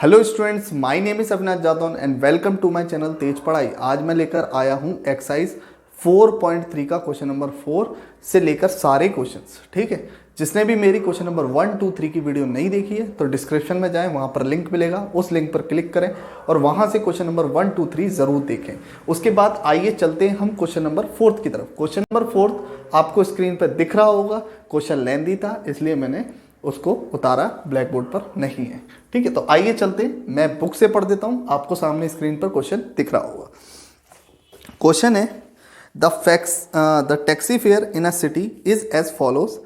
Hello students, my name is Avinash Jadaun and welcome to my channel Tej Padhai. आज मैं लेकर आया हूं एक्सरसाइज 4.3 का क्वेश्चन नंबर 4 से लेकर सारे क्वेश्चंस। ठीक है, जिसने भी मेरी क्वेश्चन नंबर 1, 2, 3 की वीडियो नहीं देखी है तो डिस्क्रिप्शन में जाएं, वहां पर लिंक मिलेगा, उस लिंक पर क्लिक करें और वहां से क्वेश्चन नंबर 1, 2, 3 जरूर देखें। उसके बाद आइए चलते हैं हम क्वेश्चन नंबर 4 की तरफ। क्वेश्चन नंबर 4 आपको स्क्रीन पर दिख रहा होगा। क्वेश्चन लेंथी था इसलिए मैंने उसको उतारा, ब्लैक बोर्ड पर नहीं है। ठीक है, तो आइए चलते हैं, मैं बुक से पढ़ देता हूं, आपको सामने स्क्रीन पर क्वेश्चन दिख रहा होगा। क्वेश्चन है the taxi fare in a city is as follows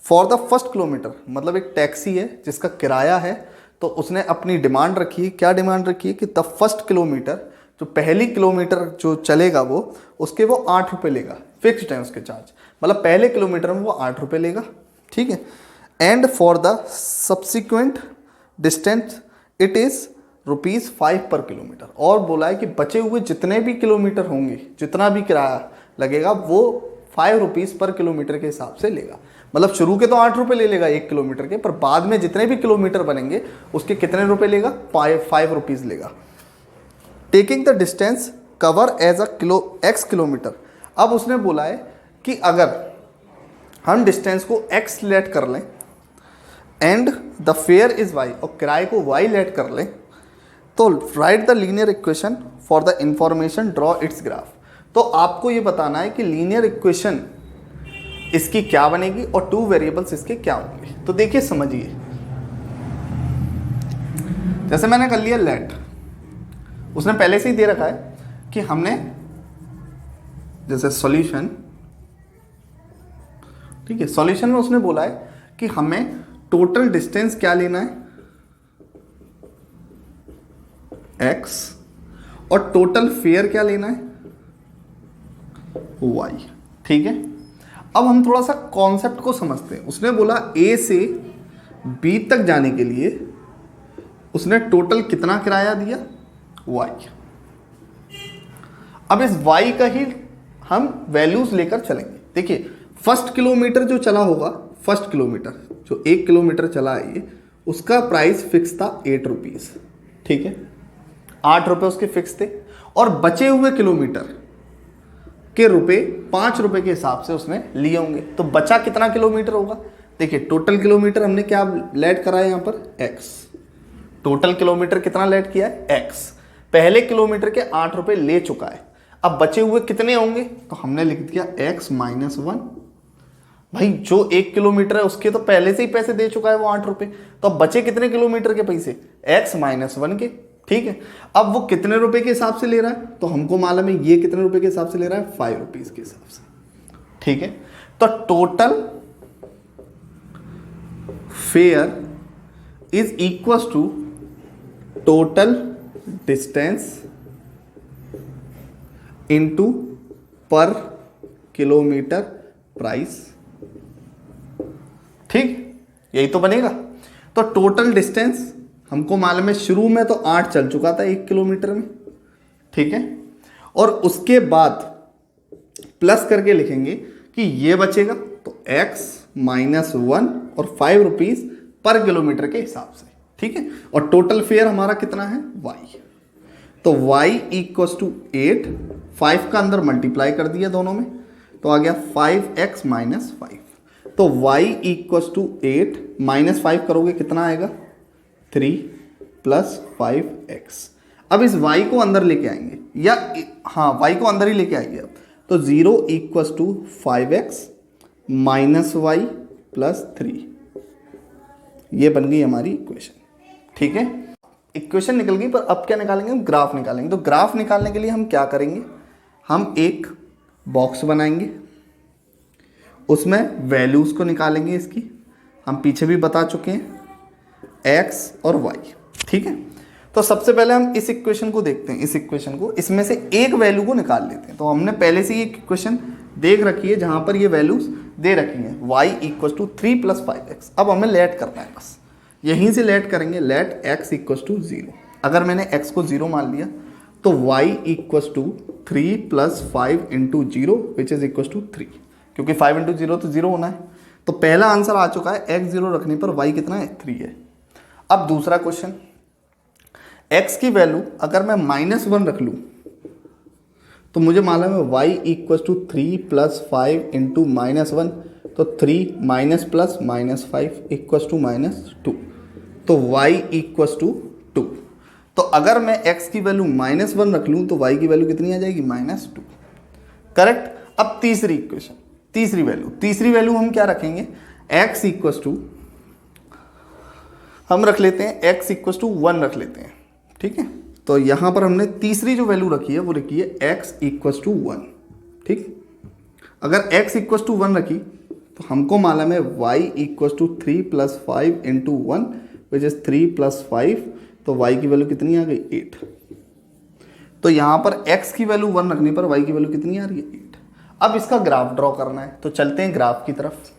for the first kilometre. मतलब एक टैक्सी है जिसका किराया है, तो उसने अपनी डिमांड रखी है। क्या डिमांड रखी है कि द फर्स्ट किलोमीटर, जो पहली किलोमीटर जो चलेगा वो उसके वो 8 रुपये लेगा। फिक्स्ड है उसके चार्ज, मतलब पहले किलोमीटर में वो 8 रुपये लेगा। ठीक है, and for the subsequent distance it is ₹5 पर किलोमीटर। और बोला है कि बचे हुए जितने भी किलोमीटर होंगे, जितना भी किराया लगेगा वो ₹5 पर किलोमीटर के हिसाब से लेगा। मतलब शुरू के तो 8 रुपये ले लेगा 1 किलोमीटर के, पर बाद में जितने भी किलोमीटर बनेंगे उसके कितने रुपए लेगा? ₹5 लेगा। Taking the distance cover as x kilometre. अब उसने बोला है कि अगर हम डिस्टेंस को x लेट कर लें and the fair is y, और किराए को y लेट कर लें, तो right the linear equation for the information, draw it's graph. तो आपको ये बताना है कि लीनियर इक्वेशन इसकी क्या बनेगी और 2 वेरिएबल्स इसके क्या होंगे। तो देखिए समझिए, जैसे मैंने कर लिया लेट, उसने पहले से ही दे रखा है कि हमने जैसे सॉल्यूशन, ठीक है, सॉल्यूशन में उसने बोला है कि हमें टोटल डिस्टेंस क्या लेना है x, और टोटल फेयर क्या लेना है y। ठीक है, अब हम थोड़ा सा कॉन्सेप्ट को समझते हैं। उसने बोला a से b तक जाने के लिए उसने टोटल कितना किराया दिया? y। अब इस y का ही हम वैल्यूज लेकर चलेंगे। देखिए, फर्स्ट किलोमीटर जो चला होगा, फर्स्ट किलोमीटर जो 1 किलोमीटर चला है ये, उसका प्राइस फिक्स था 8 रुपीज़। ठीक है, 8 रुपये उसके फिक्स थे, और बचे हुए किलोमीटर के रुपए 5 रुपये के हिसाब से उसने लिए होंगे। तो बचा कितना किलोमीटर होगा? देखिए, टोटल किलोमीटर हमने क्या लेट करा है यहाँ पर? x। टोटल किलोमीटर कितना लेट किया है? x। पहले किलोमीटर के 8 रुपये ले चुका है। अब बचे हुए कितने होंगे? तो हमने लिख दिया x - 1। भाई जो 1 किलोमीटर है उसके तो पहले से ही पैसे दे चुका है वो 8 रुपये, तो अब बचे कितने किलोमीटर के पैसे? x - 1 के। ठीक है, अब वो कितने रुपए के हिसाब से ले रहा है? तो हमको मालूम है ये कितने रुपए के हिसाब से ले रहा है? ₹5 के हिसाब से। ठीक है, तो total fare is equal to total distance into per kilometre price. ठीक, यही तो बनेगा। तो टोटल डिस्टेंस हमको मालूम है, शुरू में तो 8 चल चुका था 1 किलोमीटर में। ठीक है, और उसके बाद प्लस करके लिखेंगे कि ये बचेगा तो x - 1 और ₹5 पर किलोमीटर के हिसाब से। ठीक है, और टोटल फेयर हमारा कितना है? y। तो y = 8, 5 का अंदर मल्टीप्लाई कर दिया दोनों में, तो आ गया 5x - 5। तो y = 8 -5 करोगे कितना आएगा? 3 + 5x। अब इस y को अंदर लेके आएंगे, या हाँ y को अंदर ही लेके आएंगे। अब तो 0 = 5x - y + 3। ये बन गई हमारी इक्वेशन। ठीक है, इक्वेशन निकल गई, पर अब क्या निकालेंगे? हम ग्राफ निकालेंगे। तो ग्राफ निकालने के लिए हम क्या करेंगे? हम एक बॉक्स बनाएंगे, उसमें वैल्यूज को निकालेंगे। इसकी हम पीछे भी बता चुके हैं, x और y। ठीक है, तो सबसे पहले हम इस इक्वेशन को देखते हैं। इस इक्वेशन को, इसमें से एक वैल्यू को निकाल लेते हैं। तो हमने पहले से ही एक इक्वेशन देख रखी है जहां पर ये वैल्यूज दे रखी हैं, y = 3 + 5x। अब हमें लेट करना है, बस यहीं से लेट करेंगे। Let x = 0। अगर मैंने x को 0 मान लिया तो y = 3 + 5 × 0 which is equal to 3, क्योंकि 5 × 0 तो 0 होना है। तो पहला आंसर आ चुका है, x 0 रखने पर y कितना है? 3 है। अब दूसरा क्वेश्चन, x की वैल्यू अगर मैं -1 रख लूँ तो मुझे मालूम है y इक्वल टू 3 + 5 इंटू -1, तो 3 माइनस प्लस -5 इक्वल टू -2, तो y इक्वल टू 2। तो अगर मैं x की वैल्यू -1 रख लूँ तो y की वैल्यू कितनी आ जाएगी? -2। करेक्ट। अब तीसरी इक्वेशन, तीसरी वैल्यू हम क्या रखेंगे? x इक्वल टू, हम रख लेते हैं x इक्वल टू 1 रख लेते हैं, ठीक है। तो यहाँ पर हमने तीसरी जो वैल्यू रखी है वो रखी है x इक्वल टू 1, ठीक। अगर x इक्वल टू 1 रखी तो हमको मालूम है y equal to 3 + 5 into 1 which is 3 + 5, तो y की वैल्यू कितनी आ गई? 8। तो यहाँ पर x की वैल्यू 1 रखने पर y की वैल्यू कितनी आ रही है? 8। अब इसका ग्राफ ड्रॉ करना है, तो चलते हैं ग्राफ की तरफ।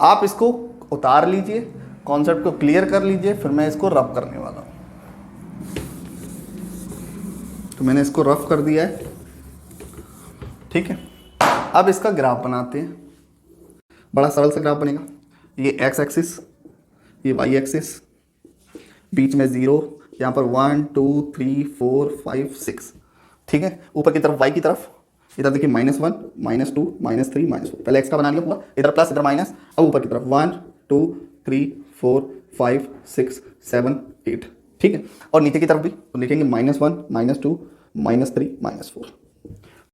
आप इसको उतार लीजिए, कॉन्सेप्ट को क्लियर कर लीजिए, फिर मैं इसको रफ करने वाला हूँ। तो मैंने इसको रफ कर दिया है, ठीक है। अब इसका ग्राफ बनाते हैं। बड़ा सरल सा ग्राफ बनेगा। ये x एक्सिस, ये y एक्सिस, बीच में 0, यहाँ पर 1 2 3 4 5 6, ठीक है। ऊपर की तरफ y की तरफ, इधर देखिए -1 -2 -3 -4, पहले x का बना लिया पूरा, इधर प्लस इधर माइनस। अब ऊपर की तरफ 1 2 3 4 5 6 7 8, ठीक है। और नीचे की तरफ भी तो लिखेंगे -1 -2 -3 -4,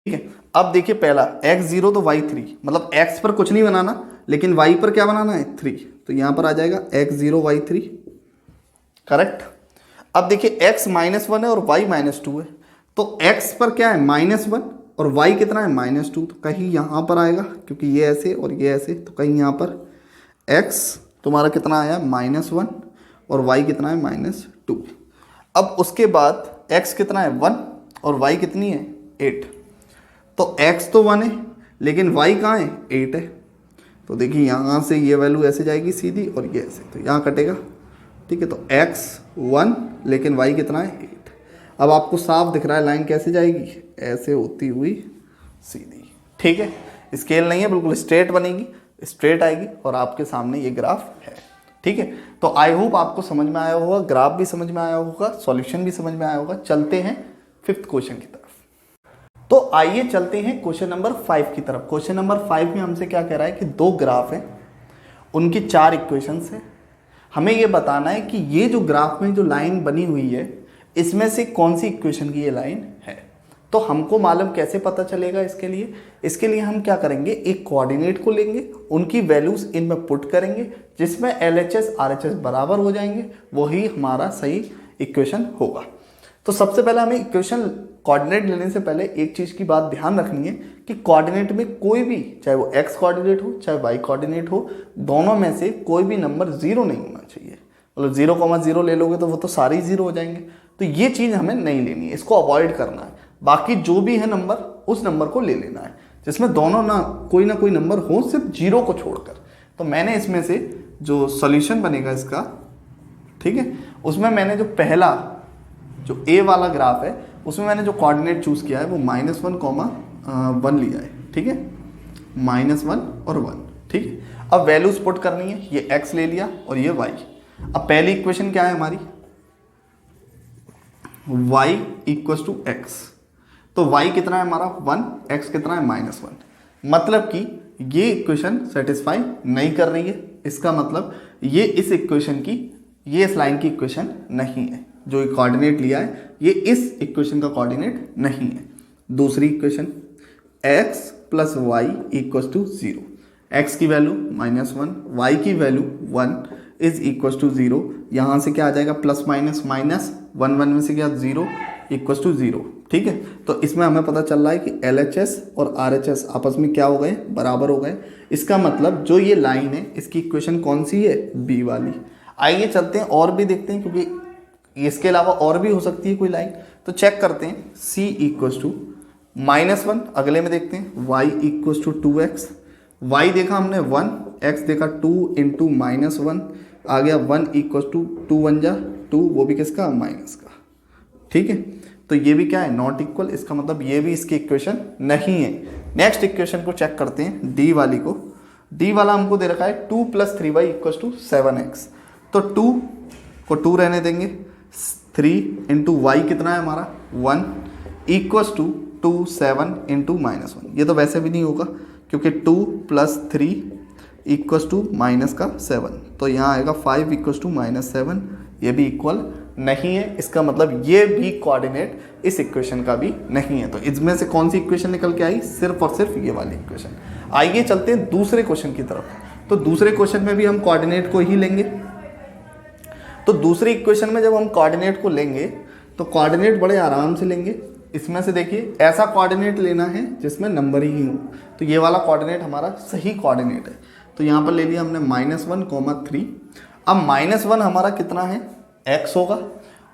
ठीक है। अब देखिए पहला x0 तो y3, मतलब x पर कुछ नहीं बनाना लेकिन y पर क्या बनाना है? 3, तो यहाँ पर आ जाएगा x0 y3, करेक्ट। अब देखिए x -1 है और y -2 है, तो x पर क्या है? -1 और y कितना है? -2, तो कहीं यहाँ पर आएगा क्योंकि ये ऐसे और ये ऐसे, तो कहीं यहाँ पर x तुम्हारा कितना आया? -1 और y कितना है? -2। अब उसके बाद x कितना है? 1 और y कितनी है? 8। तो x तो 1 है लेकिन y कहाँ है? 8 है। तो देखिए यहाँ से ये वैल्यू ऐसे जाएगी सीधी और ये ऐसे, तो यहाँ कटेगा, ठीक है। तो x 1 लेकिन y कितना है? 8। अब आपको साफ दिख रहा है लाइन कैसे जाएगी? ऐसे होती हुई सीधी, ठीक है। स्केल नहीं है, बिल्कुल स्ट्रेट बनेगी, स्ट्रेट आएगी और आपके सामने ये ग्राफ है, ठीक है। तो आई होप आपको समझ में आया होगा, ग्राफ भी समझ में आया होगा, सॉल्यूशन भी समझ में आया होगा। चलते हैं 5th क्वेश्चन की तरफ। तो आइए चलते हैं क्वेश्चन नंबर 5 की तरफ। क्वेश्चन नंबर 5 में हमसे क्या कह रहा है कि 2 ग्राफ हैं, उनकी 4 इक्वेशंस हैं। हमें ये बताना है कि ये जो ग्राफ में जो लाइन बनी हुई है इसमें से कौन सी इक्वेशन की ये लाइन है। तो हमको मालूम कैसे पता चलेगा? इसके लिए हम क्या करेंगे? एक कोऑर्डिनेट को लेंगे, उनकी वैल्यूज इनमें पुट करेंगे, जिसमें LHS RHS बराबर हो जाएंगे, वही हमारा सही इक्वेशन होगा। तो सबसे पहले हमें इक्वेशन कोऑर्डिनेट लेने से पहले एक चीज़ की बात ध्यान रखनी है कि कोऑर्डिनेट में कोई भी, चाहे वो x कोऑर्डिनेट हो चाहे y कोऑर्डिनेट हो, दोनों में से कोई भी नंबर 0 नहीं होना चाहिए। मतलब 0,0 ले लोगे तो वो तो सारे ही 0 हो जाएंगे, तो ये चीज़ हमें नहीं लेनी है, इसको अवॉइड करना है। बाकी जो भी है नंबर, उस नंबर को ले लेना है जिसमें दोनों ना कोई नंबर हो, सिर्फ 0 को छोड़कर। तो मैंने इसमें से जो सॉल्यूशन बनेगा इसका, ठीक है, उसमें मैंने जो पहला जो A वाला ग्राफ है उसमें मैंने जो कोऑर्डिनेट चूज़ किया है वो -1,1 लिया है, ठीक है, -1 और 1, ठीक है। अब वैल्यूज पुट करनी है, ये x ले लिया और ये y। अब पहली इक्वेशन क्या है हमारी? y इक्वल टू x, तो y कितना है हमारा? 1, x कितना है? -1। मतलब कि ये इक्वेशन सेटिस्फाई नहीं कर रही है। इसका मतलब ये इस इक्वेशन की, ये इस लाइन की इक्वेशन नहीं है। जो कोऑर्डिनेट लिया है ये इस इक्वेशन का कोऑर्डिनेट नहीं है। दूसरी equation x + y equal to 0, x की वैल्यू -1, y की वैल्यू 1 इज इक्वल टू 0। यहाँ से क्या आ जाएगा? प्लस माइनस माइनस 1 1 में से क्या? 0 इक्वल टू 0, ठीक है। तो इसमें हमें पता चल रहा है कि LHS और RHS आपस में क्या हो गए? बराबर हो गए। इसका मतलब जो ये लाइन है इसकी इक्वेशन कौन सी है? B वाली। आइए चलते हैं और भी देखते हैं, क्योंकि इसके अलावा और भी हो सकती है कोई लाइन। तो चेक करते हैं। C इक्वल टू -1, अगले में देखते हैं y equal to 2x। y देखा हमने 1, x देखा 2 इंटू -1, आ गया 1 इक्वल टू 2 1 जा 2, वो भी किसका? माइनस का, ठीक है। तो ये भी क्या है? Not equal. इसका मतलब ये भी इसकी इक्वेशन नहीं है। नेक्स्ट इक्वेशन को चेक करते हैं, D वाली को। D वाला हमको दे रखा है 2 + 3y इक्वल टू 7x। तो 2 को 2 रहने देंगे, 3 इंटू वाई कितना है हमारा 1 इक्वस टू 2 7 इंटू -1। ये तो वैसे भी नहीं होगा क्योंकि 2 + 3 इक्वस टू माइनस का 7, तो यहाँ आएगा 5 इक्वस टू -7। ये भी इक्वल नहीं है, इसका मतलब ये भी कोऑर्डिनेट इस इक्वेशन का भी नहीं है। तो इसमें से कौन सी इक्वेशन निकल के आई? सिर्फ और सिर्फ ये वाली इक्वेशन। आइए चलते हैं दूसरे क्वेश्चन की तरफ। तो दूसरे क्वेश्चन में भी हम कोऑर्डिनेट को ही लेंगे। तो दूसरी इक्वेशन में जब हम कोऑर्डिनेट को लेंगे तो कोऑर्डिनेट बड़े आराम से लेंगे। इसमें से देखिए ऐसा कोऑर्डिनेट लेना है जिसमें नंबर ही हो। तो ये वाला कोऑर्डिनेट हमारा सही कोऑर्डिनेट है। तो यहाँ पर ले लिया हमने -1, 3। अब -1 हमारा कितना है? x होगा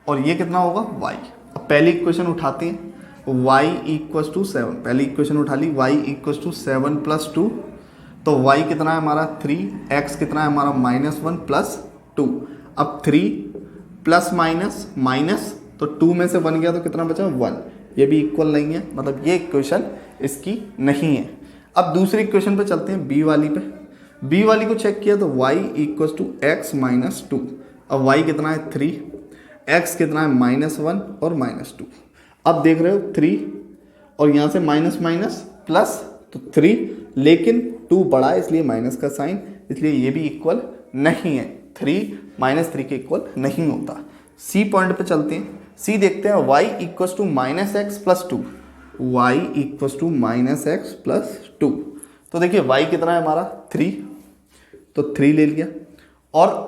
और ये कितना होगा? y। अब पहली इक्वेशन उठाते हैं, y इक्वस टू 7। पहली इक्वेशन उठा ली, y इक्वस टू 7 + 2। तो y कितना है हमारा 3, x कितना है हमारा -1 + 2। अब 3 प्लस माइनस माइनस, तो 2 में से 1 गया तो कितना बचा? 1। ये भी इक्वल नहीं है, मतलब ये इक्वेशन इसकी नहीं है। अब दूसरी इक्वेशन पे चलते हैं, b वाली पे। b वाली को चेक किया तो y इक्वस टू x - 2। अब y कितना है 3, x कितना है -1 और -2। अब देख रहे हो 3 और यहाँ से माइनस माइनस प्लस, तो 3, लेकिन 2 बड़ा है इसलिए माइनस का साइन, इसलिए ये भी इक्वल नहीं है। 3 -3 के इक्वल नहीं होता। सी पॉइंट पे चलते हैं, सी देखते हैं, y equals to -x + 2। y equals to -x + 2। तो देखिए y कितना है हमारा 3, तो 3 ले लिया, और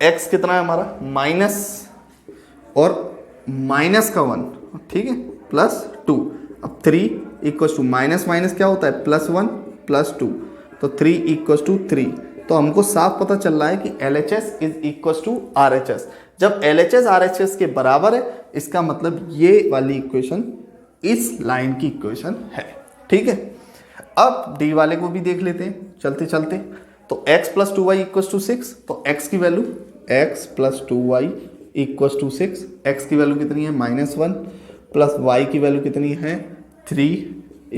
x कितना है हमारा माइनस और माइनस का 1, ठीक है, +2। अब 3 इक्वस टू माइनस माइनस क्या होता है? +1 + 2, तो 3 इक्वस टू 3। तो हमको साफ पता चल रहा है कि LHS is equals to RHS। जब LHS RHS के बराबर है, इसका मतलब ये वाली इक्वेशन इस लाइन की इक्वेशन है, ठीक है। अब डी वाले को भी देख लेते हैं चलते चलते। तो x + 2y = 6, तो x की वैल्यू x + 2y = 6। x की वैल्यू कितनी है? -1 प्लस y की वैल्यू कितनी है? 3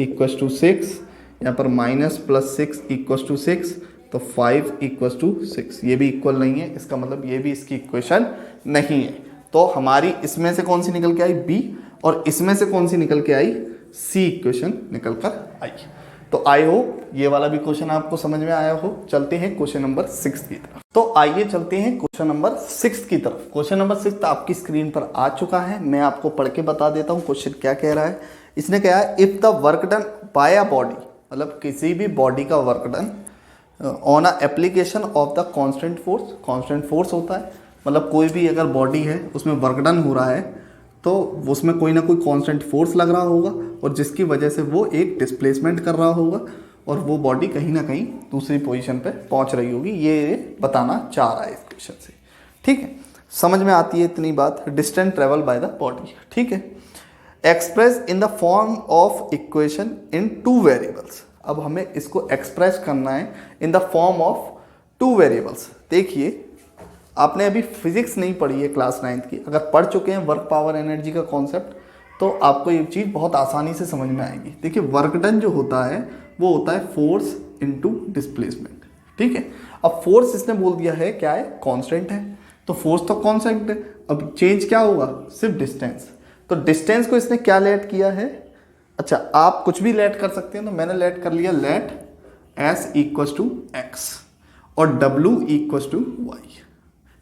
= 6। यहाँ पर -+6 = 6, तो 5 = 6। ये भी इक्वल नहीं है, इसका मतलब ये भी इसकी इक्वेशन नहीं है। तो हमारी इसमें से कौन सी निकल के आई? B, और इसमें से कौन सी निकल के आई? C इक्वेशन निकल कर आई। तो आई होप ये वाला भी क्वेश्चन आपको समझ में आया हो। चलते हैं क्वेश्चन नंबर 6 की तरफ। तो आइए चलते हैं क्वेश्चन नंबर 6 की तरफ। क्वेश्चन नंबर 6 आपकी स्क्रीन पर आ चुका है, मैं आपको पढ़ के बता देता हूँ क्वेश्चन क्या कह रहा है। इसने कहा है, if the work done by a body, मतलब किसी भी बॉडी का work done on a application of the constant force. Constant force होता है मतलब कोई भी अगर बॉडी है उसमें वर्क डन हो रहा है तो उसमें कोई ना कोई कांस्टेंट फोर्स लग रहा होगा, और जिसकी वजह से वो एक डिस्प्लेसमेंट कर रहा होगा और वो बॉडी कहीं ना कहीं दूसरी पोजीशन पे पहुंच रही होगी। ये बताना चाह रहा है इस क्वेश्चन से, ठीक है। समझ में आती है इतनी बात। Distance travel by the body, ठीक है, express in the form of equation in 2 variables. अब हमें इसको एक्सप्रेस करना है in the form of 2 variables. देखिए आपने अभी फिजिक्स नहीं पढ़ी है क्लास 9th की, अगर पढ़ चुके हैं वर्क पावर एनर्जी का कॉन्सेप्ट, तो आपको ये चीज़ बहुत आसानी से समझ में आएगी। देखिए वर्क डन जो होता है वो होता है फोर्स इनटू डिस्प्लेसमेंट, ठीक है। अब फोर्स इसने बोल दिया है क्या है? कांस्टेंट है, तो फोर्स तो कांस्टेंट है। अब चेंज क्या होगा? सिर्फ डिस्टेंस। तो डिस्टेंस को इसने क्या लेट किया है? अच्छा, आप कुछ भी लेट कर सकते हैं, तो मैंने लेट कर लिया लेट S = x और W = y,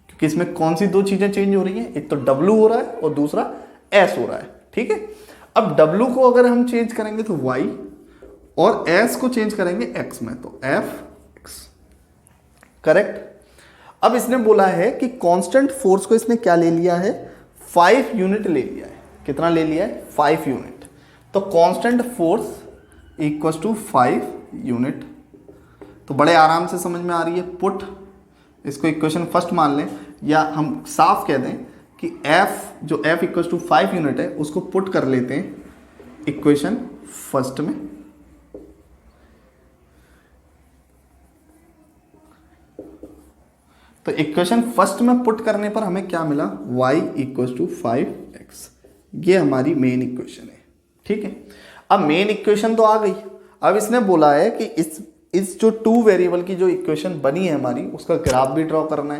क्योंकि इसमें कौन सी 2 चीजें चेंज हो रही हैं? एक तो W हो रहा है और दूसरा S हो रहा है, ठीक है। अब W को अगर हम चेंज करेंगे तो y, और S को चेंज करेंगे x में तो Fx, करेक्ट। अब इसने बोला है कि कांस्टेंट फोर्स को इसने क्या ले लिया है? 5 यूनिट ले लिया है। कितना ले लिया है? 5 यूनिट। तो कांस्टेंट फोर्स = 5 यूनिट। तो बड़े आराम से समझ में आ रही है। पुट, इसको इक्वेशन फर्स्ट मान लें, या हम साफ कह दें कि F जो F = 5 यूनिट है उसको पुट कर लेते हैं इक्वेशन फर्स्ट में। तो इक्वेशन फर्स्ट में पुट करने पर हमें क्या मिला? y = 5x। ये हमारी मेन इक्वेशन है, ठीक है। अब मेन इक्वेशन तो आ गई। अब इसने बोला है कि इस जो 2 वेरिएबल की जो इक्वेशन बनी है हमारी, उसका ग्राफ भी ड्रॉ करना है।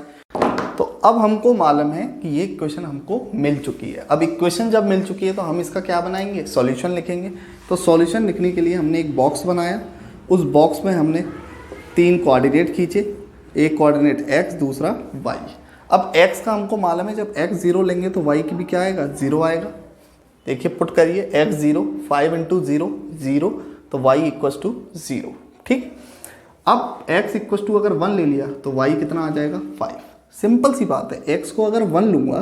तो अब हमको मालूम है कि ये इक्वेशन हमको मिल चुकी है। अब इक्वेशन जब मिल चुकी है तो हम इसका क्या बनाएंगे, सॉल्यूशन लिखेंगे। तो सॉल्यूशन लिखने के लिए हमने एक बॉक्स बनाया, उस बॉक्स में हमने 3 कोऑर्डिनेट खींचे, एक कोऑर्डिनेट x, दूसरा y। अब x का हमको मालूम है जब x 0 लेंगे तो y की भी क्या आएगा, 0 आएगा। देखिए पुट करिए, x 0, 5 इंटू 0 0, तो y इक्वस टू 0। ठीक, अब x इक्वस टू अगर 1 ले लिया तो y कितना आ जाएगा, 5। सिंपल सी बात है, x को अगर 1 लूँगा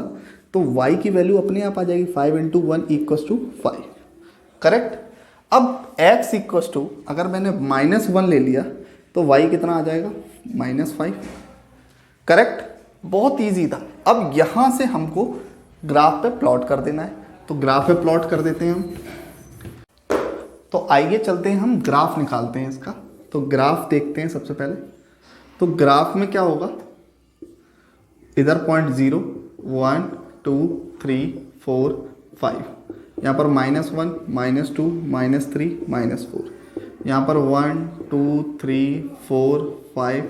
तो y की वैल्यू अपने आप आ जाएगी, 5 इंटू 1 इक्वस टू 5। करेक्ट। अब x इक्वस टू अगर मैंने -1 ले लिया तो y कितना आ जाएगा, -5। करेक्ट, बहुत इजी था। अब यहाँ से हमको ग्राफ पे प्लॉट कर देना है, तो ग्राफ पे प्लॉट कर देते हैं हम। तो आइए चलते हैं, हम ग्राफ निकालते हैं इसका। तो ग्राफ देखते हैं सबसे पहले। तो ग्राफ में क्या होगा, इधर पॉइंट 0, 1 2 3 4 5, यहाँ पर -1 -2 -3 -4, यहाँ पर 1 2 3 4 5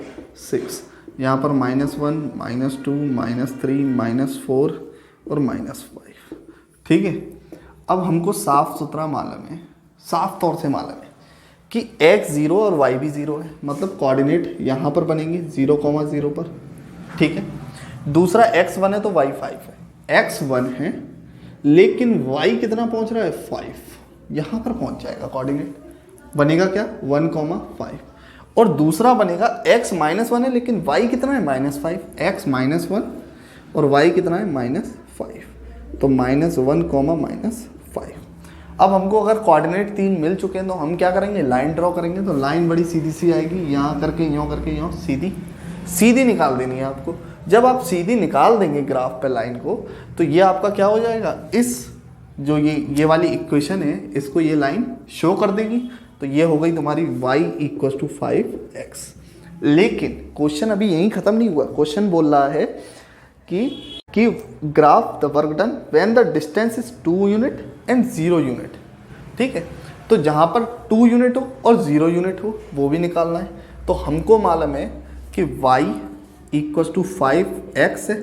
6, यहाँ पर -1 -2 -3 -4 और -5। ठीक है। अब हमको साफ सुथरा मालूम है, साफ तौर से मालूम है कि x 0 और y भी 0 है, मतलब कोऑर्डिनेट यहाँ पर बनेंगे 0,0 पर। ठीक है। दूसरा x 1 है तो y 5 है। x 1 है लेकिन y कितना पहुँच रहा है, 5, यहाँ पर पहुँच जाएगा। कोऑर्डिनेट बनेगा क्या, 1,5। और दूसरा बनेगा x -1 है लेकिन y कितना है, -5। x -1 और y कितना है, -5, तो -1, -5। अब हमको अगर कोऑर्डिनेट 3 मिल चुके हैं तो हम क्या करेंगे, लाइन ड्रॉ करेंगे। तो लाइन बड़ी सीधी सी आएगी, यहाँ करके यहाँ सीधी सीधी निकाल देनी है आपको। जब आप सीधी निकाल देंगे ग्राफ पे लाइन को, तो ये आपका क्या हो जाएगा, इस जो ये वाली इक्वेशन है इसको ये लाइन शो कर देगी। तो ये हो गई तुम्हारी y इक्वल टू 5x। लेकिन क्वेश्चन अभी यहीं ख़त्म नहीं हुआ। क्वेश्चन बोल रहा है कि graph the work done when the distance is 2 unit and 0 unit. ठीक है। तो जहाँ पर 2 यूनिट हो और 0 यूनिट हो वो भी निकालना है। तो हमको मालूम है कि y इक्वल टू 5x है।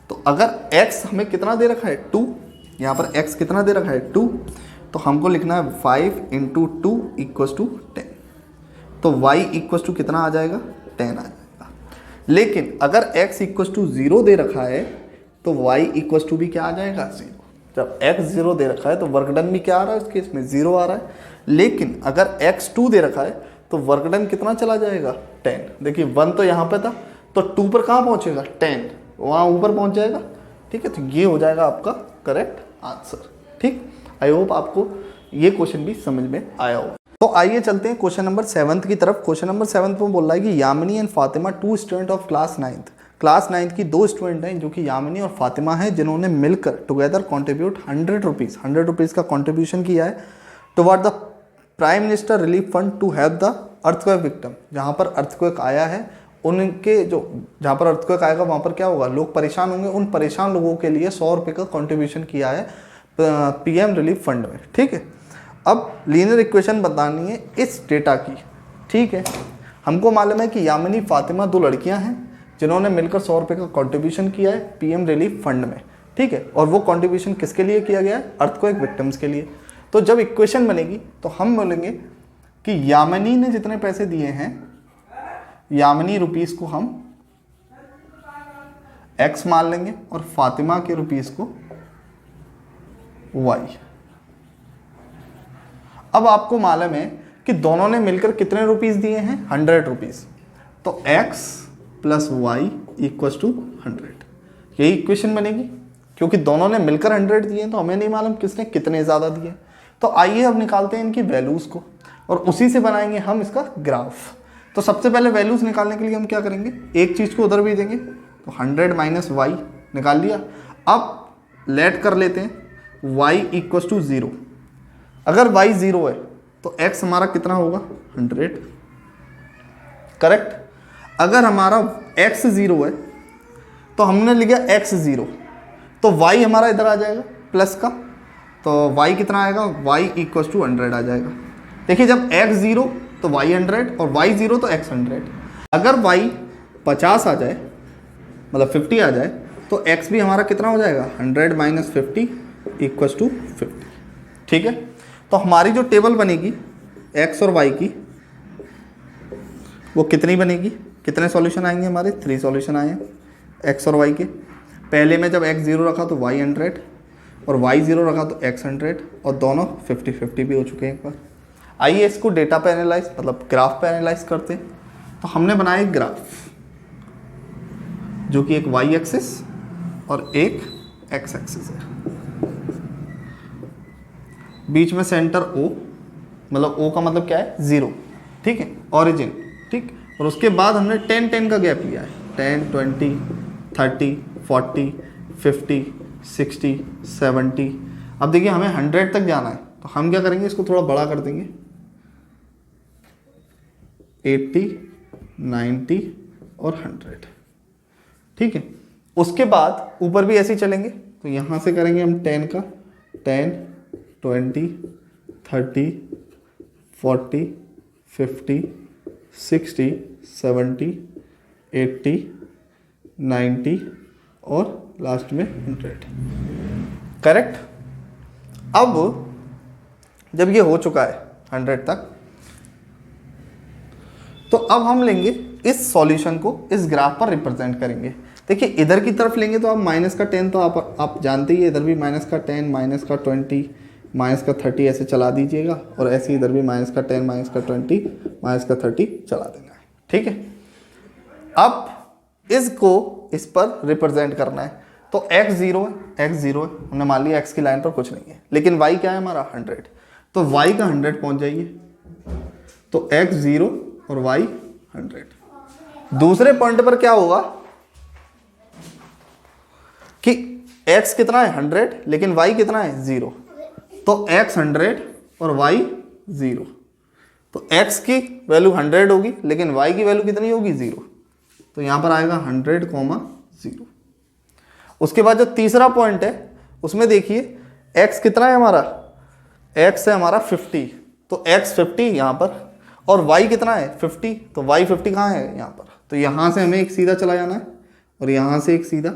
तो अगर x हमें कितना दे रखा है, 2, यहाँ पर x कितना दे रखा है, 2, तो हमको लिखना है 5 इंटू 2 इक्वल टू 10। तो y इक्वल टू कितना आ जाएगा, 10 आ जाएगा। लेकिन अगर x इक्वल टू 0 दे रखा है तो y इक्वल टू भी क्या आ जाएगा, 0। जब x 0 दे रखा है तो वर्क डन भी क्या आ रहा है, इस केस में 0 आ रहा है। लेकिन अगर x 2 दे रखा है तो वर्क डन कितना चला जाएगा, 10। देखिए 1 तो यहाँ पे था, तो 2 पर कहाँ पहुँचेगा, 10 वहाँ ऊपर पहुँच जाएगा। ठीक है। तो ये हो जाएगा आपका करेक्ट आंसर। ठीक, आई होप आपको ये क्वेश्चन भी समझ में आया होगा। तो आइए चलते हैं क्वेश्चन नंबर 7 की तरफ। क्वेश्चन नंबर 7 में बोल रहा है कि Yamini and Fatima 2 student of class 9th। Class 9th की 2 स्टूडेंट हैं जो कि यामिनी और फातिमा हैं, जिन्होंने मिलकर टुगेदर कॉन्ट्रीब्यूट 100 रुपीज़ का कॉन्ट्रीब्यूशन किया है toward the prime minister relief fund to help the earthquake victim. जहाँ पर अर्थक्वेक आया है उनके जहाँ पर अर्थक्वेक आएगा वहाँ पर क्या होगा, लोग परेशान होंगे। उन परेशान लोगों के लिए 100 रुपये का कॉन्ट्रीब्यूशन किया है PM रिलीफ फंड में। ठीक है। अब लीनियर इक्वेशन बतानी है इस डेटा की। ठीक है। हमको मालूम है कि यामिनी फातिमा 2 लड़कियां हैं जिन्होंने मिलकर 100 रुपये का कंट्रीब्यूशन किया है PM रिलीफ फंड में। ठीक है। और वो कंट्रीब्यूशन किसके लिए किया गया है, अर्थक्वेक विक्टिम्स के लिए। तो जब इक्वेशन बनेगी तो हम बोलेंगे कि यामिनी ने जितने पैसे दिए हैं, यामिनी रुपीज़ को हम x मान लेंगे और फातिमा के रुपीज़ को y। अब आपको मालूम है कि दोनों ने मिलकर कितने रुपीस दिए हैं, 100 रुपीस। तो x plus y equal to 100, यही इक्वेशन बनेगी। क्योंकि दोनों ने मिलकर 100 दिए हैं तो हमें नहीं मालूम किसने कितने ज़्यादा दिए। तो आइए अब निकालते हैं इनकी वैल्यूज़ को और उसी से बनाएंगे हम इसका ग्राफ। तो सबसे पहले वैल्यूज़ निकालने के लिए हम क्या करेंगे, एक चीज़ को उधर भेजेंगे। तो 100 माइनस वाई निकाल लिया। अब लेट कर लेते हैं y इक्वल टू 0। अगर y 0 है तो x हमारा कितना होगा, 100। करेक्ट। अगर हमारा x 0 है तो हमने लिखा x 0, तो y हमारा इधर आ जाएगा प्लस का। तो y कितना आएगा, y इक्वल टू 100 आ जाएगा। देखिए जब x 0 तो y 100 और y 0 तो x 100। अगर y 50 आ जाए मतलब 50 आ जाए तो x भी हमारा कितना हो जाएगा 100 माइनस 50 इक्वल्स टू 50। ठीक है, तो हमारी जो टेबल बनेगी x और y की वो कितनी बनेगी, कितने सॉल्यूशन आएंगे हमारे 3 सॉल्यूशन आए हैं x और y के। पहले में जब x 0 रखा तो y 100 और y 0 रखा तो x 100 और दोनों 50-50 भी हो चुके हैं एक बार। आइए इसको डेटा पे एनालाइज मतलब ग्राफ पे एनालाइज करते हैं। तो हमने बनाया एक ग्राफ जो कि एक y एक्सिस और एक x एक्सिस है, बीच में सेंटर O, मतलब O का मतलब क्या है 0, ठीक है, ओरिजिन, ठीक। और उसके बाद हमने 10-10 का गैप लिया है, 10, 20, 30, 40, 50, 60, 70। अब देखिए हमें 100 तक जाना है तो हम क्या करेंगे, इसको थोड़ा बड़ा कर देंगे, 80, 90 और 100, ठीक है। उसके बाद ऊपर भी ऐसे ही चलेंगे तो यहाँ से करेंगे हम 10 का, 10, 20, 30, 40, 50, 60, 70, 80, 90 और लास्ट में 100, करेक्ट। अब जब ये हो चुका है 100 तक तो अब हम लेंगे इस सॉल्यूशन को इस ग्राफ पर रिप्रेजेंट करेंगे। देखिए इधर की तरफ लेंगे तो आप माइनस का 10 तो आप जानते ही, इधर भी माइनस का 10, माइनस का 20, माइनस का 30 ऐसे चला दीजिएगा और ऐसे इधर भी माइनस का 10, माइनस का 20, माइनस का 30 चला देना है, ठीक है। अब इसको इस पर रिप्रेजेंट करना है तो x 0 है, x 0 है, हमने मान लिया x की लाइन पर कुछ नहीं है, लेकिन y क्या है हमारा 100, तो y का 100 पहुंच जाइए, तो x 0 और y 100। दूसरे पॉइंट पर क्या होगा कि x कितना है 100 लेकिन y कितना है 0, तो x 100 और y 0, तो x की वैल्यू 100 होगी लेकिन y की वैल्यू कितनी होगी 0, तो यहां पर आएगा 100, 0। उसके बाद जो तीसरा पॉइंट है उसमें देखिए x कितना है हमारा, x है हमारा 50, तो x 50 यहां पर और y कितना है 50, तो y 50 कहाँ है यहाँ पर, तो यहाँ से हमें एक सीधा चला जाना है और यहाँ से एक सीधा,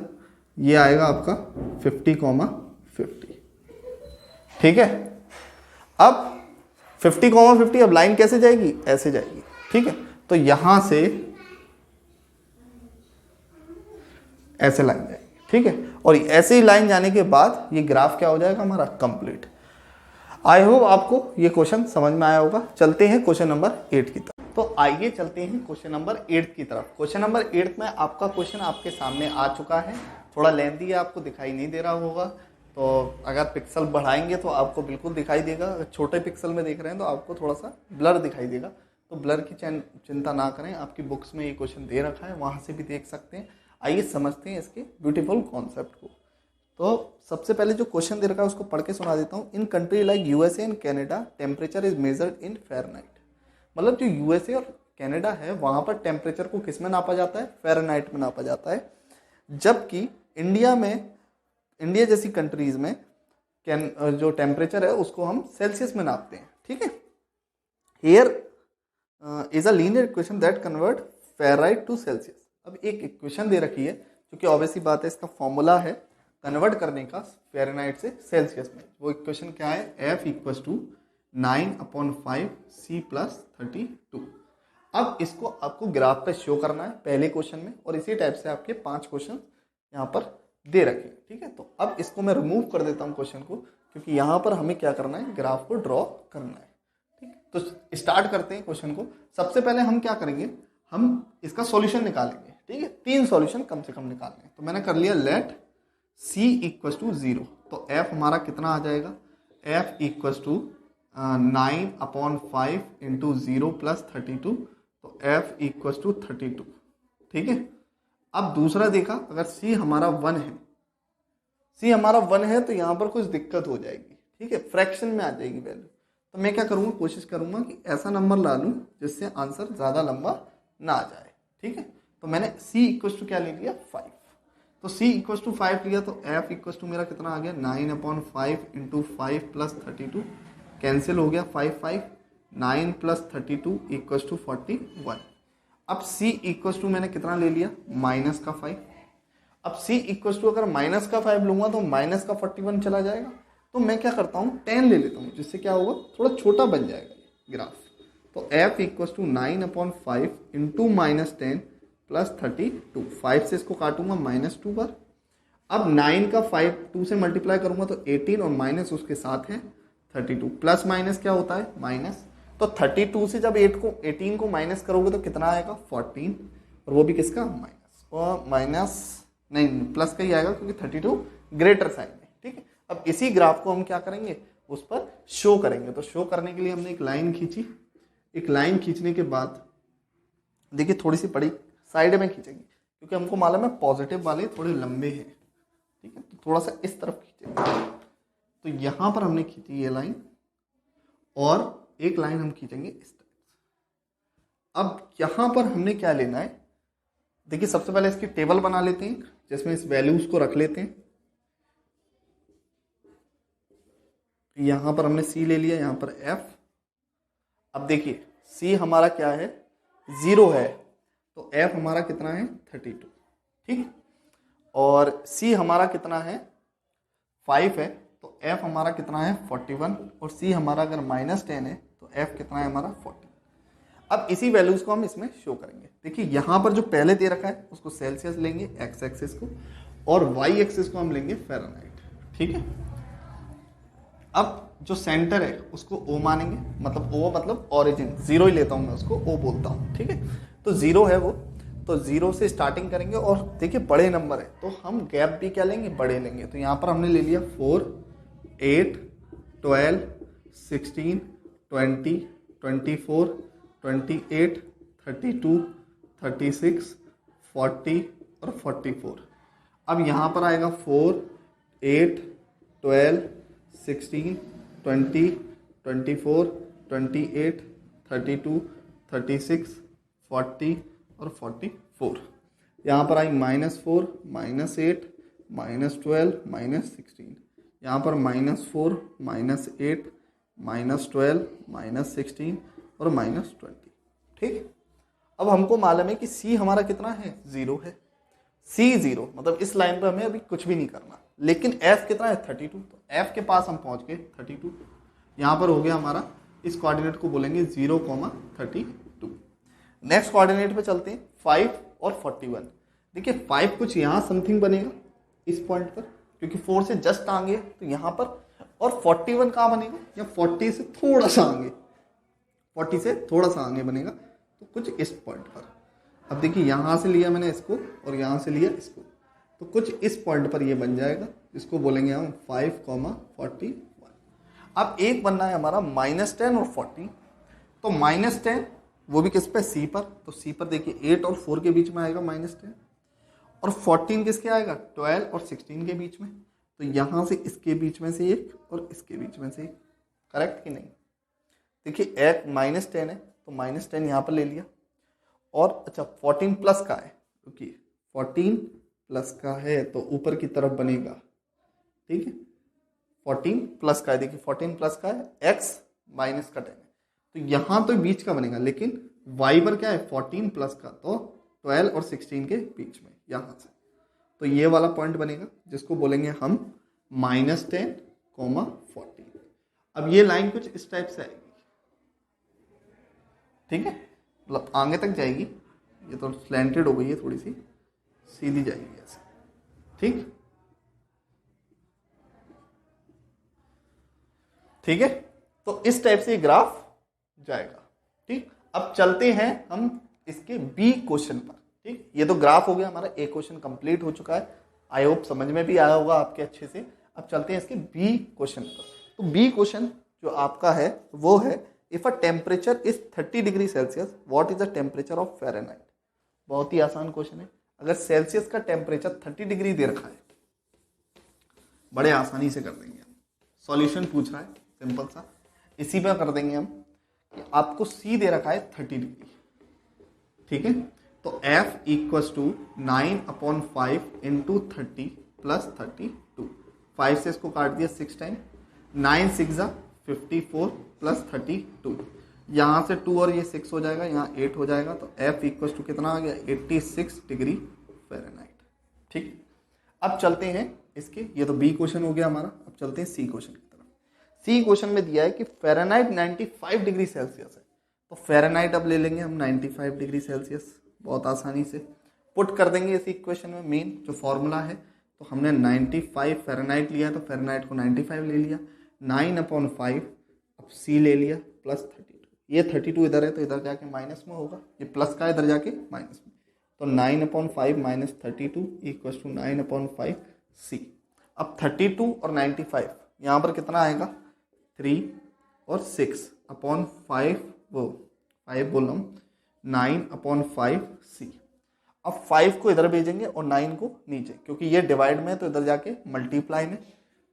ये आएगा आपका 50, 50, ठीक है। अब 50, 50 अब लाइन कैसे जाएगी, ऐसे जाएगी, ठीक है। तो यहाँ से ऐसे लाइन जाएगी, ठीक है, और ऐसे ही लाइन जाने के बाद ये ग्राफ क्या हो जाएगा हमारा कंप्लीट। आई होप आपको ये क्वेश्चन समझ में आया होगा। चलते हैं क्वेश्चन नंबर 8 की तरफ। तो आइए चलते हैं क्वेश्चन नंबर 8 की तरफ। क्वेश्चन नंबर 8 में आपका क्वेश्चन आपके सामने आ चुका है, थोड़ा लेंथी है, आपको दिखाई नहीं दे रहा होगा, तो अगर पिक्सल बढ़ाएंगे तो आपको बिल्कुल दिखाई देगा, अगर छोटे पिक्सल में देख रहे हैं तो आपको थोड़ा सा ब्लर दिखाई देगा, तो ब्लर की चिंता ना करें, आपकी बुक्स में ये क्वेश्चन दे रखा है, वहाँ से भी देख सकते हैं। आइए समझते हैं इसके ब्यूटीफुल कॉन्सेप्ट को। तो सबसे पहले जो क्वेश्चन दे रखा है उसको पढ़ के सुना देता हूँ। In country like USA and Canada temperature is measured in Fahrenheit. मतलब जो यूएसए और कनाडा है वहाँ पर टेम्परेचर को किस में नापा जाता है, फ़ारेनहाइट में नापा जाता है, जबकि इंडिया जैसी कंट्रीज़ में जो टेम्परेचर है उसको हम सेल्सियस में नापते हैं, ठीक है। Here is a linear equation that convert Fahrenheit to Celsius. अब एक इक्वेशन दे रखी है जो कि ऑब्वियसली बात है, इसका फॉर्मूला है कन्वर्ट करने का फ़ारेनहाइट से सेल्सियस में। वो इक्वेशन क्या है, F = 9/5 C + 32। अब इसको आपको ग्राफ पे शो करना है पहले क्वेश्चन में, और इसी टाइप से आपके 5 क्वेश्चन यहाँ पर दे रखे, ठीक है। तो अब इसको मैं रिमूव कर देता हूँ क्वेश्चन को, क्योंकि यहाँ पर हमें क्या करना है, ग्राफ को ड्रॉ करना है, ठीक। तो स्टार्ट करते हैं क्वेश्चन को। सबसे पहले हम क्या करेंगे, हम इसका सॉल्यूशन निकालेंगे, ठीक है। 3 सॉल्यूशन कम से कम निकालने हैं। तो मैंने कर लिया लेट C = 0, तो F हमारा कितना आ जाएगा, F = 9/5 × 0 + 32, तो F = 32, ठीक है। अब दूसरा देखा, अगर C हमारा 1 है, C हमारा 1 है तो यहाँ पर कुछ दिक्कत हो जाएगी, ठीक है, फ्रैक्शन में आ जाएगी वैल्यू। तो मैं क्या करूँगा, कोशिश करूँगा कि ऐसा नंबर ला लूँ जिससे आंसर ज़्यादा लंबा ना आ जाए, ठीक है। तो मैंने C = क्या ले लिया, 5, तो C = 5 लिया, तो F = मेरा कितना आ गया, 9/5 × 5 + 32, कैंसिल हो गया, 5 5, 9 + 32 = 41। अब C = मैंने कितना ले लिया, -5, अब c इक्वल टू अगर माइनस का 5 लूंगा तो माइनस का 41 चला जाएगा। तो मैं क्या करता हूँ 10 ले लेता हूँ, जिससे क्या होगा थोड़ा छोटा बन जाएगा ये ग्राफ। तो f equal to 9/5 into -10 plus 32। 5 से इसको काटूंगा -2 पर। अब 9 का 2 से मल्टीप्लाई करूंगा तो 18 और माइनस उसके साथ है 32। प्लस माइनस क्या होता है माइनस। तो 32 से जब 18 को माइनस करोगे तो कितना आएगा 14, और वो भी किसका माइनस, और माइनस नहीं प्लस का ही आएगा क्योंकि 32 ग्रेटर साइन है। ठीक है, अब इसी ग्राफ को हम क्या करेंगे उस पर शो करेंगे। तो शो करने के लिए हमने एक लाइन खींची। एक लाइन खींचने के बाद देखिए थोड़ी सी बड़ी साइड में खींचेंगे क्योंकि हमको मालूम है पॉजिटिव वाले थोड़े लंबे हैं। ठीक है, तो थोड़ा सा इस तरफ खींचेंगे। तो यहां पर हमने खींची ये लाइन, और एक लाइन हम खींचेंगे इस तरफ। अब यहां पर हमने क्या लेना है, देखिए सबसे पहले इसकी टेबल बना लेते हैं जिसमें इस वैल्यूज को रख लेते हैं। यहां पर हमने c ले लिया, यहां पर f। अब देखिए c हमारा क्या है 0 है, तो f हमारा कितना है 32। ठीक, और c हमारा कितना है 5 है, तो f हमारा कितना है 41, और c हमारा अगर -10 है तो f कितना है हमारा 40। अब इसी वैल्यूज को हम इसमें शो करेंगे। देखिए यहां पर जो पहले दे रखा है उसको सेल्सियस लेंगे x एक्सिस को, और y एक्सिस को हम लेंगे फ़ारेनहाइट। ठीक है, अब जो सेंटर है उसको O मानेंगे, मतलब O मतलब ओरिजिन, 0 ही लेता हूं मैं उसको, O बोलता हूं। ठीक है, तो 0 है वो, तो 0 से स्टार्टिंग करेंगे, और देखिए बड़े नंबर है तो हम गैप भी क्या लेंगे बड़े लेंगे। तो यहाँ पर हमने ले लिया 4, 8, 12, 16, 20, 24, 28, 32, 36, 40 और 44। अब यहाँ पर आएगा 4, 8, 12, 16, 20, 24, 28, 32, 36, 40 और 44। यहाँ पर आई -4, -8, -12, -16। यहाँ पर -4, -8, -12, -16 और -20। ठीक, अब हमको मालूम है कि c हमारा कितना है 0 है। c 0 मतलब इस लाइन पर हमें अभी कुछ भी नहीं करना, लेकिन f कितना है 32। तो f के पास हम पहुंच गए 32। यहाँ पर हो गया हमारा, इस कोऑर्डिनेट को बोलेंगे 0,32। नेक्स्ट कोऑर्डिनेट पे चलते हैं 5 और 41। देखिए 5 कुछ यहाँ समथिंग बनेगा इस पॉइंट पर, क्योंकि 4 से जस्ट आगे है तो यहाँ पर, और 41 कहाँ बनेगा या 40 से थोड़ा सा आगे, 40 से थोड़ा सा आगे बनेगा, तो कुछ इस पॉइंट पर। अब देखिए यहाँ से लिया मैंने इसको और यहाँ से लिया इसको, तो कुछ इस पॉइंट पर ये बन जाएगा, इसको बोलेंगे हम 5,41। अब एक बनना है हमारा -10 और 40। तो -10 वो भी किस पे c पर, तो c पर देखिए 8 और 4 के बीच में आएगा -10, और 14 किसके आएगा 12 और 16 के बीच में। तो यहाँ से इसके बीच में से एक और इसके बीच में से एक, करेक्ट कि नहीं। देखिए एक -10 है तो -10 यहाँ पर ले लिया, और अच्छा 14 प्लस का है, क्योंकि 14 प्लस का है तो ऊपर की तरफ बनेगा। ठीक है, 14 प्लस का है, देखिए 14 प्लस का है x माइनस का 10 है, तो यहाँ तो बीच का बनेगा, लेकिन y पर क्या है 14 प्लस का, तो 12 और 16 के बीच में यहाँ से, तो ये वाला पॉइंट बनेगा जिसको बोलेंगे हम -10, 14। अब ये लाइन कुछ इस टाइप से आएगी। ठीक है, मतलब आगे तक जाएगी, ये तो स्लैंटेड हो गई है, थोड़ी सी सीधी जाएगी ऐसे। ठीक, ठीक है, तो इस टाइप से ग्राफ जाएगा। ठीक, अब चलते हैं हम इसके बी क्वेश्चन पर। ठीक, ये तो ग्राफ हो गया हमारा, ए क्वेश्चन कंप्लीट हो चुका है, आई होप समझ में भी आया होगा आपके अच्छे से। अब चलते हैं इसके बी क्वेश्चन पर। तो बी क्वेश्चन जो आपका है वो है, if a temperature is 30 degree Celsius, what is the temperature of Fahrenheit. बहुत ही आसान क्वेश्चन है। अगर सेल्सियस का टेम्परेचर 30 डिग्री दे रखा है, बड़े आसानी से कर देंगे हम। सॉल्यूशन पूछ रहा है सिंपल सा, इसी पर कर देंगे हम कि आपको सी दे रखा है 30 डिग्री। ठीक है, तो F equals to 9/5 into 30 plus 32। 5 से इसको काट दिया 6 टाइम, 9 6 54 प्लस 32, यहाँ से 2 और ये 6 हो जाएगा, यहाँ 8 हो जाएगा, तो F इक्वल्स टू कितना आ गया 86 डिग्री फ़ारेनहाइट। ठीक, अब चलते हैं इसके, ये तो बी क्वेश्चन हो गया हमारा, अब चलते हैं सी क्वेश्चन की तरफ। सी क्वेश्चन में दिया है कि फ़ारेनहाइट 95 डिग्री सेल्सियस है, तो फ़ारेनहाइट अब ले लेंगे हम 95 डिग्री सेल्सियस, बहुत आसानी से पुट कर देंगे इस इक्वेशन में। मेन जो फॉर्मूला है, तो हमने 95 फ़ारेनहाइट लिया, तो फ़ारेनहाइट को 95 ले लिया, 9/5 अब सी ले लिया प्लस 32, ये 32 इधर है तो इधर जाके माइनस में होगा, ये प्लस का इधर जाके माइनस में, तो 9/5 माइनस 32 इक्वल टू 9/5 सी। अब 32 और 95 यहाँ पर कितना आएगा, 3 और 6 अपॉन 5, वो 5 बोल रहा हूँ, 9/5 सी। अब 5 को इधर भेजेंगे और 9 को नीचे, क्योंकि ये डिवाइड में है तो इधर जाके मल्टीप्लाई में,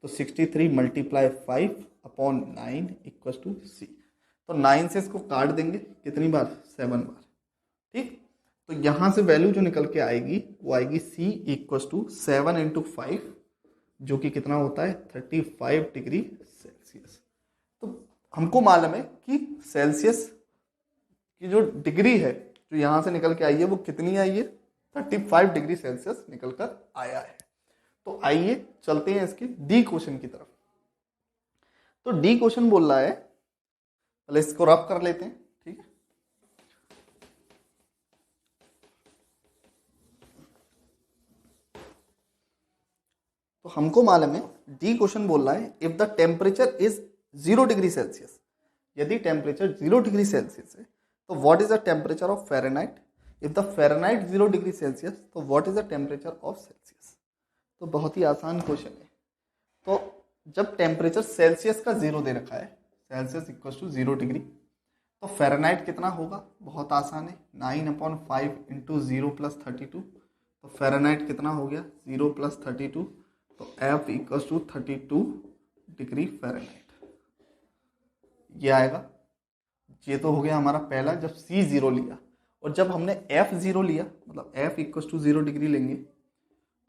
तो 63 मल्टीप्लाई 5 अपॉन 9 इक्वल टू सी। तो 9 से इसको काट देंगे कितनी बार, 7 बार, ठीक। तो यहाँ से वैल्यू जो निकल के आएगी वो आएगी सी इक्वल टू 7 × 5, जो कि कितना होता है 35 डिग्री सेल्सियस। तो हमको मालूम है कि सेल्सियस की जो डिग्री है जो यहाँ से निकल के आई है वो कितनी आई है, 35 डिग्री सेल्सियस निकल कर आया है। तो आइए चलते हैं इसके डी क्वेश्चन की तरफ। तो डी क्वेश्चन बोल रहा है, पहले इसको रफ कर लेते हैं, ठीक है। तो हमको मालूम है, डी क्वेश्चन बोल रहा है if the temperature is 0 degree Celsius, यदि टेम्परेचर 0 डिग्री सेल्सियस है तो what is the temperature of Fahrenheit, if the Fahrenheit 0 degree Celsius तो what is the temperature of Celsius. तो बहुत ही आसान क्वेश्चन है। तो जब टेम्परेचर सेल्सियस का 0 दे रखा है, सेल्सियस इक्वल टू 0 डिग्री, तो फ़ारेनहाइट कितना होगा, बहुत आसान है, 9/5 × 0 + 32, तो फ़ारेनहाइट कितना हो गया 0 + 32, तो F equal to 32 degree Fahrenheit, ये आएगा। ये तो हो गया हमारा पहला, जब C 0 लिया, और जब हमने F 0 लिया, मतलब F इक्वल टू 0 डिग्री लेंगे,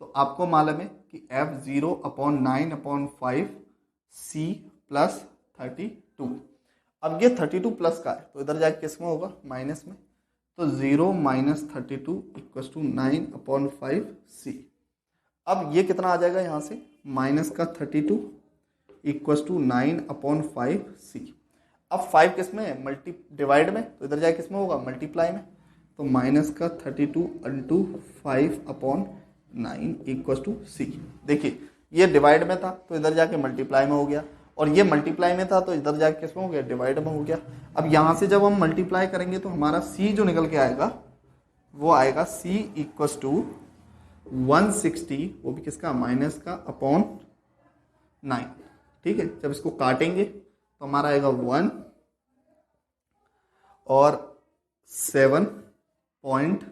तो आपको मालूम है कि F 0 अपॉन 9/5 C प्लस 32। अब ये 32 प्लस का है तो इधर जाके किस में होगा, माइनस में, तो 0 - 32 इक्वल टू 9/5 C। अब ये कितना आ जाएगा यहाँ से, माइनस का 32 इक्वल टू 9/5 C। अब 5 किस में है, मल्टी डिवाइड में, तो इधर जाके किस में होगा, मल्टीप्लाई में, तो माइनस का 32 × 5/9 इक्वल टू C। देखिए ये डिवाइड में था तो इधर जाके मल्टीप्लाई में हो गया, और ये मल्टीप्लाई में था तो इधर जाके किस में हो गया, डिवाइड में हो गया। अब यहाँ से जब हम मल्टीप्लाई करेंगे तो हमारा C जो निकल के आएगा वो आएगा C इक्वल टू 160, वो भी किसका, माइनस का, अपॉन 9, ठीक है। जब इसको काटेंगे तो हमारा आएगा 1 और 7 पॉइंट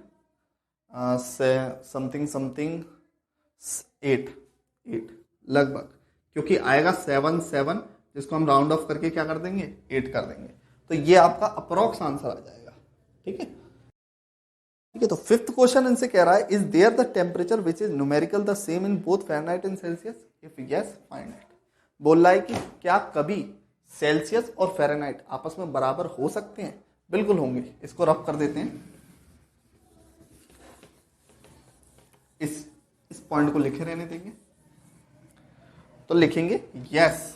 समथिंग 8 लगभग, क्योंकि आएगा 7 जिसको हम राउंड ऑफ करके क्या कर देंगे, 8 कर देंगे, तो ये आपका अप्रोक्स आंसर आ जाएगा, ठीक है। ठीक है, तो फिफ्थ क्वेश्चन इनसे कह रहा है, is there the temperature which is numerical the same in both Fahrenheit and Celsius, if yes find it. बोल रहा है कि क्या कभी सेल्सियस और फ़ारेनहाइट आपस में बराबर हो सकते हैं, बिल्कुल होंगे। इसको रफ कर देते हैं, इस पॉइंट को लिखे रहने देंगे, तो लिखेंगे यस,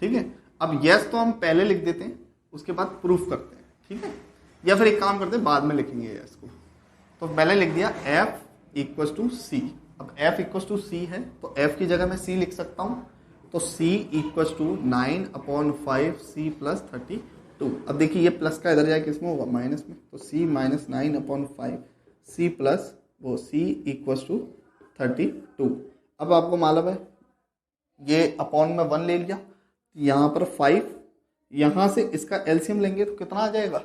ठीक है। अब यस तो हम पहले लिख देते हैं, उसके बाद प्रूफ करते हैं, ठीक है, या फिर एक काम करते हैं बाद में लिखेंगे यस को। तो पहले लिख दिया F इक्वल टू सी। अब F इक्वल टू सी है तो F की जगह मैं C लिख सकता हूँ, तो C equal to 9/5 C plus 32। अब देखिए ये प्लस का इधर जाए किस में होगा, माइनस में, तो C माइनस 9/5 C प्लस वो C इक्वल टू 32। अब आपको मालूम है ये अपॉन में 1 ले लिया, यहाँ पर 5, यहाँ से इसका एलसीएम लेंगे तो कितना आ जाएगा,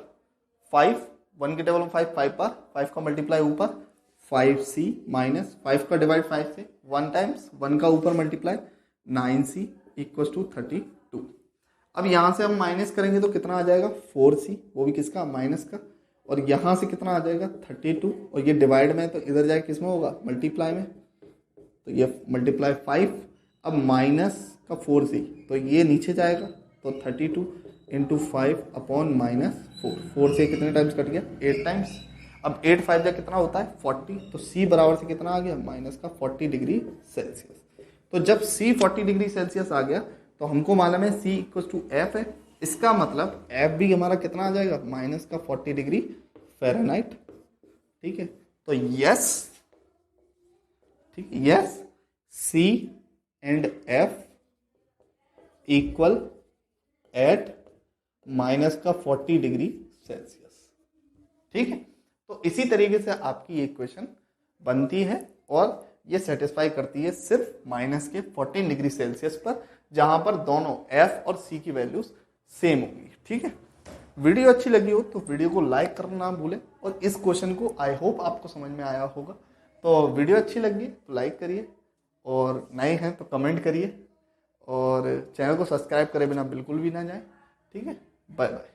5, 1 के टेबल में 5 पर, 5 का मल्टीप्लाई ऊपर 5C माइनस 5 का डिवाइड 5 से 1 टाइम्स 1 का ऊपर मल्टीप्लाई 9C इक्वल टू 32। अब यहाँ से हम माइनस करेंगे तो कितना आ जाएगा, 4C, वो भी किसका, माइनस का, और यहाँ से कितना आ जाएगा 32, और ये डिवाइड में तो इधर जाए किस में होगा, मल्टीप्लाई में, तो ये मल्टीप्लाई 5, अब माइनस का 4C, तो ये नीचे जाएगा, तो 32 × 5 अपॉन -4 से कितने टाइम्स कट गया, 8 टाइम्स। अब 8 5 जा कितना होता है 40, तो C बराबर से कितना आ गया माइनस का 40 डिग्री सेल्सियस। तो जब C 40 डिग्री सेल्सियस आ गया तो हमको मालूम है C इक्वल टू एफ है, इसका मतलब एफ भी हमारा कितना आ जाएगा माइनस का 40 डिग्री फ़ारेनहाइट। ठीक है, तो यस, ठीक है, yes C and F equal at minus का 40 डिग्री सेल्सियस। ठीक है, तो इसी तरीके से आपकी ये इक्वेशन बनती है और ये सेटिस्फाई करती है सिर्फ माइनस के 14 डिग्री सेल्सियस पर, जहां पर दोनों F और C की वैल्यूज सेम होंगी। ठीक है, वीडियो अच्छी लगी हो तो वीडियो को लाइक करना ना भूलें और इस क्वेश्चन को आई होप आपको समझ में आया होगा। तो वीडियो अच्छी लगी तो लाइक करिए और नए हैं तो कमेंट करिए और चैनल को सब्सक्राइब करे बिना बिल्कुल भी ना जाएं। ठीक है, बाय बाय।